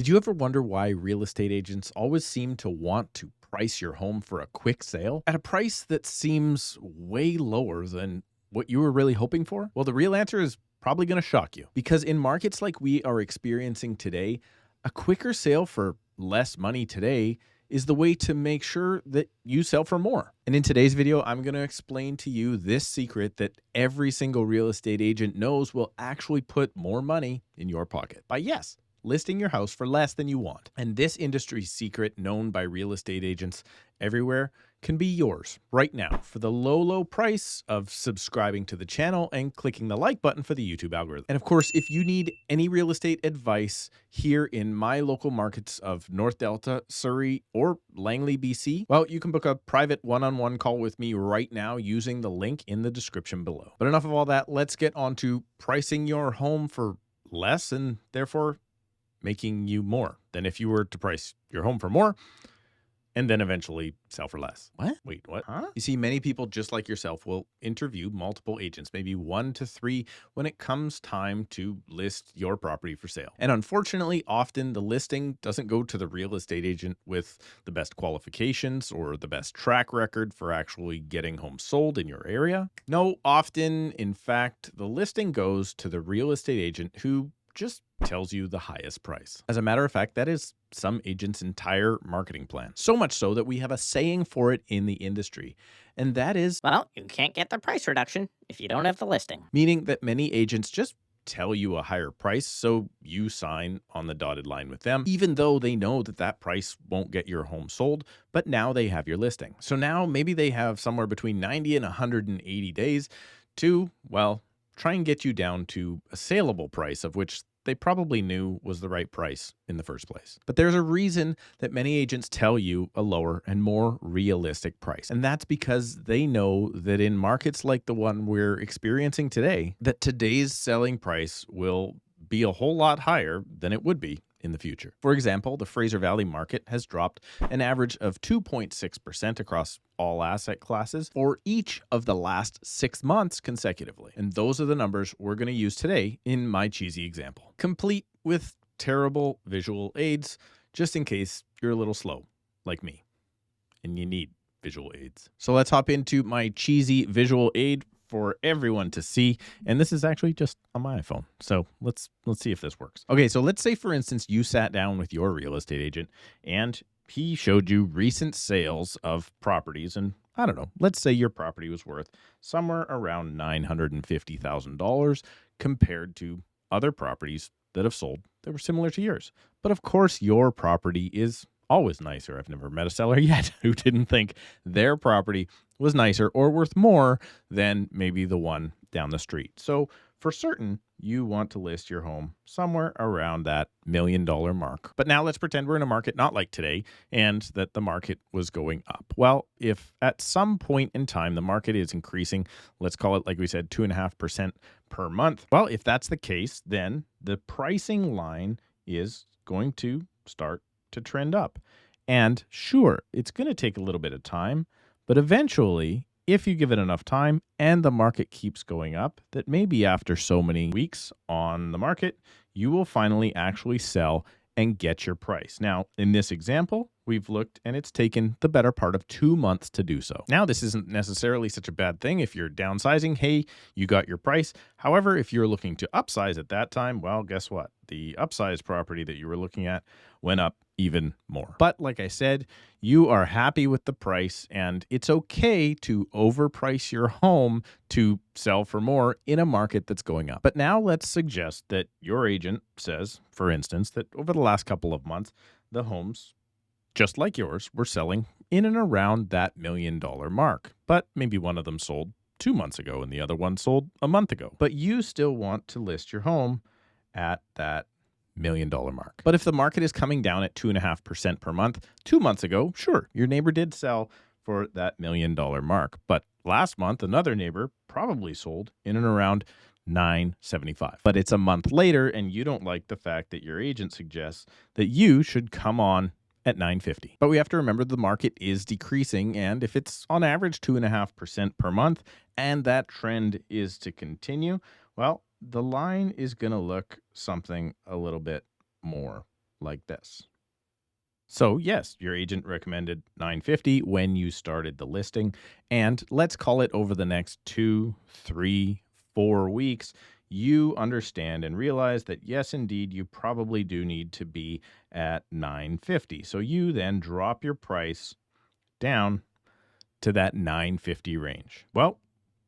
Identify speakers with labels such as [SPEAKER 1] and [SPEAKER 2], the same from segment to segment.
[SPEAKER 1] Did you ever wonder why real estate agents always seem to want to price your home for a quick sale at a price that seems way lower than what you were really hoping for? Well, the real answer is probably going to shock you because in markets like we are experiencing today, a quicker sale for less money today is the way to make sure that you sell for more. And in today's video, I'm going to explain to you this secret that every single real estate agent knows will actually put more money in your pocket by, yes, listing your house for less than you want. And this industry secret, known by real estate agents everywhere, can be yours right now for the low price of subscribing to the channel and clicking the like button for the YouTube algorithm. And of course, if you need any real estate advice here in my local markets of North Delta, Surrey, or Langley, BC, well, you can book a private one-on-one call with me right now using the link in the description below. But enough of all that. Let's get on to pricing your home for less and therefore making you more than if you were to price your home for more and then eventually sell for less. What? Wait, what? Huh? You see, many people just like yourself will interview multiple agents, maybe 1 to 3, when it comes time to list your property for sale. And unfortunately, often the listing doesn't go to the real estate agent with the best qualifications or the best track record for actually getting homes sold in your area. No, often, in fact, the listing goes to the real estate agent who just tells you the highest price. As a matter of fact, that is some agents' entire marketing plan. So much so that we have a saying for it in the industry, and that is,
[SPEAKER 2] Well, you can't get the price reduction if you don't have the listing.
[SPEAKER 1] meaning that many agents just tell you a higher price so you sign on the dotted line with them, even though they know that that price won't get your home sold, but now they have your listing. So now maybe they have somewhere between 90 and 180 days to, well, try and get you down to a saleable price of which they probably knew was the right price in the first place. But there's a reason that many agents tell you a lower and more realistic price. And that's because they know that in markets like the one we're experiencing today, that today's selling price will be a whole lot higher than it would be in the future. For example, the Fraser Valley market has dropped an average of 2.6% across all asset classes for each of the last 6 months consecutively. And those are the numbers we're going to use today in my cheesy example, complete with terrible visual aids, just in case you're a little slow like me and you need visual aids. So let's hop into my cheesy visual aid for everyone to see, and this is actually just on my iPhone. So let's see if this works. Okay, so let's say for instance you sat down with your real estate agent and he showed you recent sales of properties, and I don't know, let's say your property was worth somewhere around $950,000 compared to other properties that have sold that were similar to yours. But of course, your property is always nicer. I've never met a seller yet who didn't think their property was nicer or worth more than maybe the one down the street. So for certain, you want to list your home somewhere around that $1 million mark. But now let's pretend we're in a market not like today and that the market was going up. Well, if at some point in time the market is increasing, let's call it, like we said, 2.5% per month. Well, if that's the case, then the pricing line is going to start to trend up. And sure, it's going to take a little bit of time, but eventually, if you give it enough time and the market keeps going up, that maybe after so many weeks on the market, you will finally actually sell and get your price. Now, in this example, we've looked and it's taken the better part of 2 months to do so. Now, this isn't necessarily such a bad thing. If you're downsizing, hey, you got your price. However, if you're looking to upsize at that time, well, guess what? The upsized property that you were looking at went up even more. But like I said, you are happy with the price, and it's okay to overprice your home to sell for more in a market that's going up. But now let's suggest that your agent says, for instance, that over the last couple of months, the homes, just like yours, were selling in and around that $1 million mark. But maybe one of them sold 2 months ago and the other one sold a month ago. But you still want to list your home at that $1 million mark. But if the market is coming down at 2.5% per month, 2 months ago, sure, your neighbor did sell for that $1 million mark. But last month, another neighbor probably sold in and around $975. But it's a month later, and you don't like the fact that your agent suggests that you should come on at $950. But we have to remember the market is decreasing, and if it's on average 2.5% per month, and that trend is to continue, well, the line is going to look something a little bit more like this. So yes, your agent recommended 950 when you started the listing. And let's call it over the next 2, 3, 4 weeks, you understand and realize that yes, indeed, you probably do need to be at 950. So you then drop your price down to that 950 range. Well,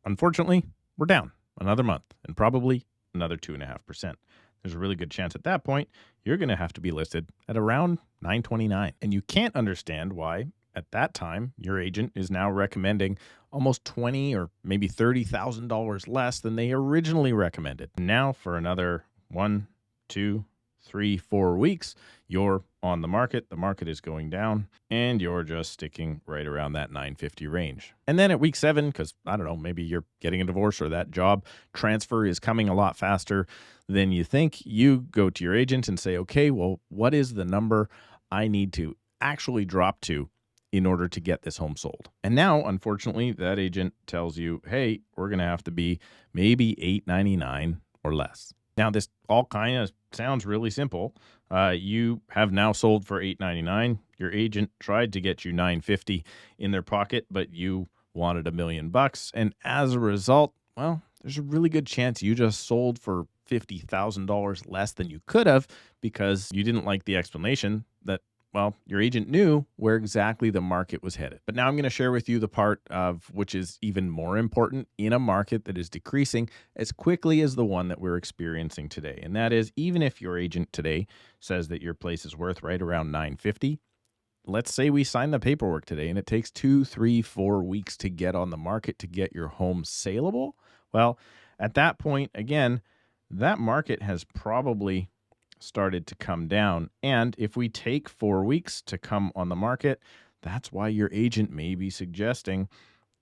[SPEAKER 1] unfortunately, we're down another month and probably another 2.5%. There's a really good chance at that point you're going to have to be listed at around 929. And you can't understand why at that time your agent is now recommending almost $20 or maybe $30,000 less than they originally recommended. Now for another 1, 2, 3, 4 weeks, you're on the market is going down, and you're just sticking right around that 950 range. And then at week 7, because I don't know, maybe you're getting a divorce or that job transfer is coming a lot faster than you think, you go to your agent and say, okay, well, what is the number I need to actually drop to in order to get this home sold? And now, unfortunately, that agent tells you, hey, we're going to have to be maybe $899 or less. Now, this all kind of sounds really simple. You have now sold for $899. Your agent tried to get you $950 in their pocket, but you wanted $1 million. And as a result, well, there's a really good chance you just sold for $50,000 less than you could have because you didn't like the explanation that, well, your agent knew where exactly the market was headed. But now I'm going to share with you the part of which is even more important in a market that is decreasing as quickly as the one that we're experiencing today. And that is, even if your agent today says that your place is worth right around $950, let's say we sign the paperwork today and it takes 2, 3, 4 weeks to get on the market to get your home saleable. Well, at that point, again, that market has probably started to come down. And if we take 4 weeks to come on the market, that's why your agent may be suggesting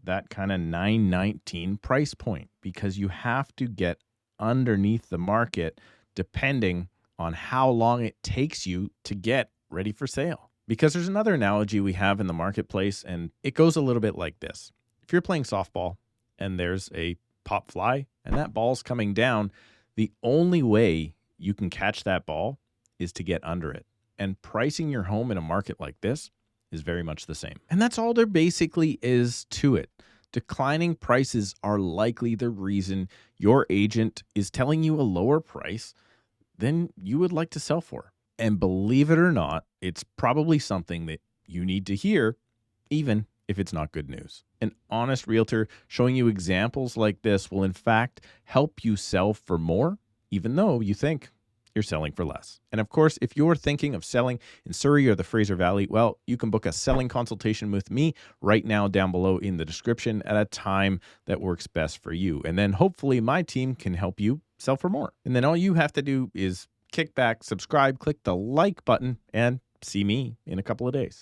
[SPEAKER 1] that kind of 919 price point, because you have to get underneath the market depending on how long it takes you to get ready for sale. Because there's another analogy we have in the marketplace, and it goes a little bit like this. If you're playing softball and there's a pop fly and that ball's coming down, the only way you can catch that ball is to get under it. And pricing your home in a market like this is very much the same. And that's all there basically is to it. Declining prices are likely the reason your agent is telling you a lower price than you would like to sell for. And believe it or not, it's probably something that you need to hear, even if it's not good news. An honest realtor showing you examples like this will in fact help you sell for more, even though you think you're selling for less. And of course, if you're thinking of selling in Surrey or the Fraser Valley, well, you can book a selling consultation with me right now down below in the description at a time that works best for you. And then hopefully my team can help you sell for more. And then all you have to do is kick back, subscribe, click the like button, and see me in a couple of days.